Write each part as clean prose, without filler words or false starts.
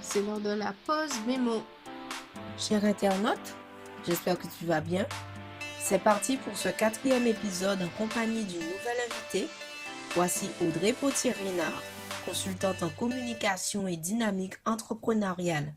c'est l'heure de la pause mémo. Cher internaute, j'espère que tu vas bien. C'est parti pour ce 4e épisode en compagnie d'une nouvelle invitée. Voici Audrey Potier-Renard, consultante en communication et dynamique entrepreneuriale.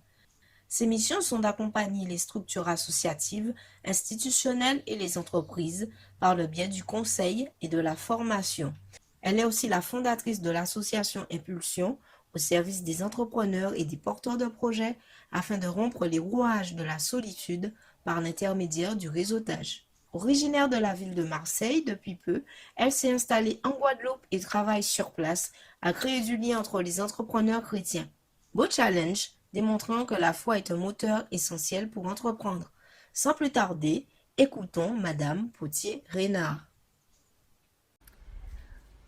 Ses missions sont d'accompagner les structures associatives, institutionnelles et les entreprises par le biais du conseil et de la formation. Elle est aussi la fondatrice de l'association Impulsion au service des entrepreneurs et des porteurs de projets afin de rompre les rouages de la solitude par l'intermédiaire du réseautage. Originaire de la ville de Marseille depuis peu, elle s'est installée en Guadeloupe et travaille sur place à créer du lien entre les entrepreneurs chrétiens. Beau challenge, démontrant que la foi est un moteur essentiel pour entreprendre. Sans plus tarder, écoutons Madame Potier-Renard.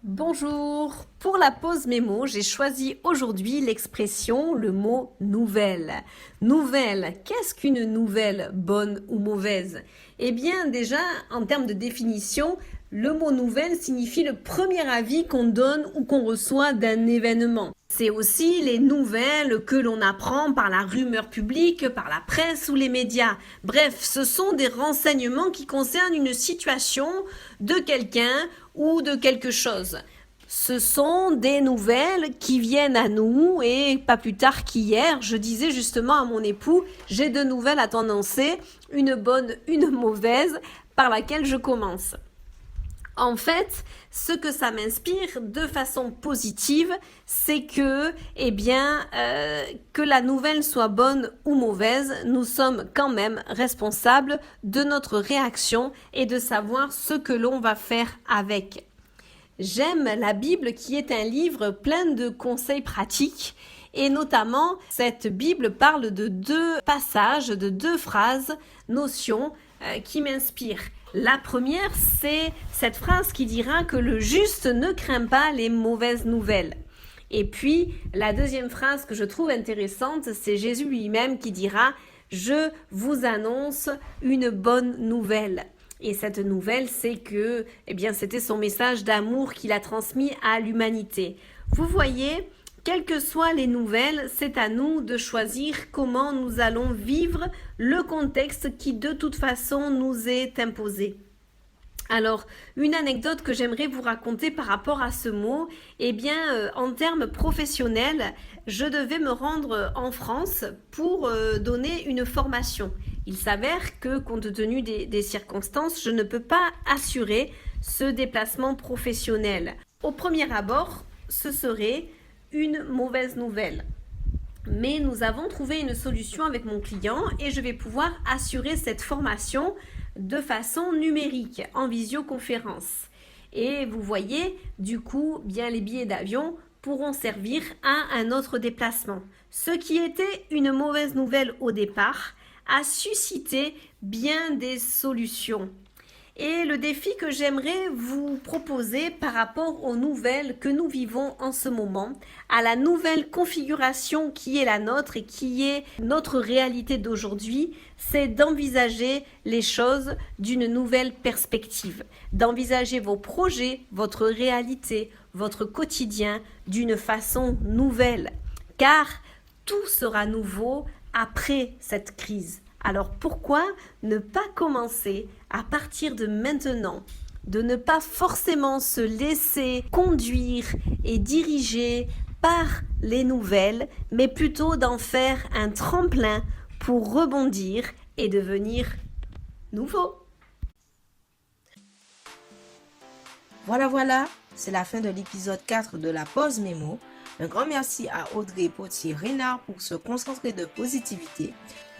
Bonjour, pour la pause mémo, j'ai choisi aujourd'hui l'expression, le mot nouvelle. Nouvelle, qu'est-ce qu'une nouvelle, bonne ou mauvaise? Eh bien déjà, en termes de définition, le mot nouvelle signifie le premier avis qu'on donne ou qu'on reçoit d'un événement. C'est aussi les nouvelles que l'on apprend par la rumeur publique, par la presse ou les médias. Bref, ce sont des renseignements qui concernent une situation de quelqu'un ou de quelque chose. Ce sont des nouvelles qui viennent à nous et pas plus tard qu'hier, je disais justement à mon époux, j'ai 2 nouvelles à t'annoncer, une bonne, une mauvaise, par laquelle je commence. En fait, ce que ça m'inspire de façon positive, c'est que, que la nouvelle soit bonne ou mauvaise, nous sommes quand même responsables de notre réaction et de savoir ce que l'on va faire avec. J'aime la Bible qui est un livre plein de conseils pratiques et notamment cette Bible parle de 2 passages, de 2 phrases, notions qui m'inspirent. La première, c'est cette phrase qui dira que le juste ne craint pas les mauvaises nouvelles. Et puis, la deuxième phrase que je trouve intéressante, c'est Jésus lui-même qui dira « Je vous annonce une bonne nouvelle ». Et cette nouvelle, c'est que, c'était son message d'amour qu'il a transmis à l'humanité. Vous voyez, quelles que soient les nouvelles, c'est à nous de choisir comment nous allons vivre le contexte qui de toute façon nous est imposé. Alors, une anecdote que j'aimerais vous raconter par rapport à ce mot, en termes professionnels, je devais me rendre en France pour donner une formation. Il s'avère que, compte tenu des circonstances, je ne peux pas assurer ce déplacement professionnel. Au premier abord, ce serait une mauvaise nouvelle. Mais nous avons trouvé une solution avec mon client et je vais pouvoir assurer cette formation de façon numérique, en visioconférence. Et vous voyez, du coup, les billets d'avion pourront servir à un autre déplacement. Ce qui était une mauvaise nouvelle au départ a suscité bien des solutions. Et le défi que j'aimerais vous proposer par rapport aux nouvelles que nous vivons en ce moment, à la nouvelle configuration qui est la nôtre et qui est notre réalité d'aujourd'hui, c'est d'envisager les choses d'une nouvelle perspective, d'envisager vos projets, votre réalité, votre quotidien d'une façon nouvelle. Car tout sera nouveau après cette crise. Alors pourquoi ne pas commencer à partir de maintenant, de ne pas forcément se laisser conduire et diriger par les nouvelles, mais plutôt d'en faire un tremplin pour rebondir et devenir nouveau. Voilà, c'est la fin de l'épisode 4 de la pause mémo. Un grand merci à Audrey Potier-Renard pour se concentrer de positivité.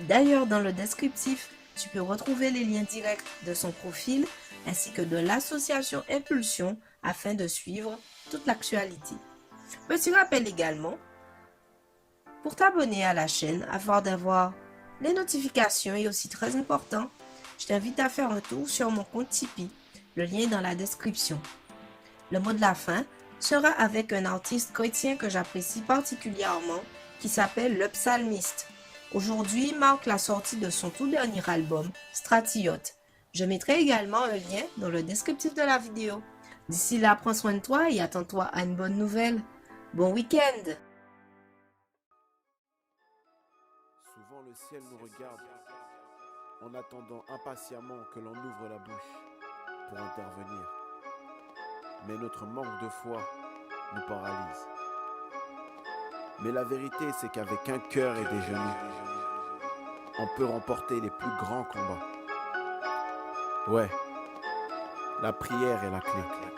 D'ailleurs, dans le descriptif, tu peux retrouver les liens directs de son profil ainsi que de l'association Impulsion afin de suivre toute l'actualité. Petit rappel également, pour t'abonner à la chaîne afin d'avoir les notifications et aussi très important, je t'invite à faire un tour sur mon compte Tipeee. Le lien est dans la description. Le mot de la fin sera avec un artiste chrétien que j'apprécie particulièrement qui s'appelle Le Psalmiste. Aujourd'hui marque la sortie de son tout dernier album, Stratiote. Je mettrai également un lien dans le descriptif de la vidéo. D'ici là, prends soin de toi et attends-toi à une bonne nouvelle. Bon week-end! souvent le ciel nous regarde, en attendant impatiemment que l'on ouvre la bouche pour intervenir. Mais notre manque de foi nous paralyse. Mais la vérité, c'est qu'avec un cœur et des genoux, on peut remporter les plus grands combats. Ouais, la prière est la clé.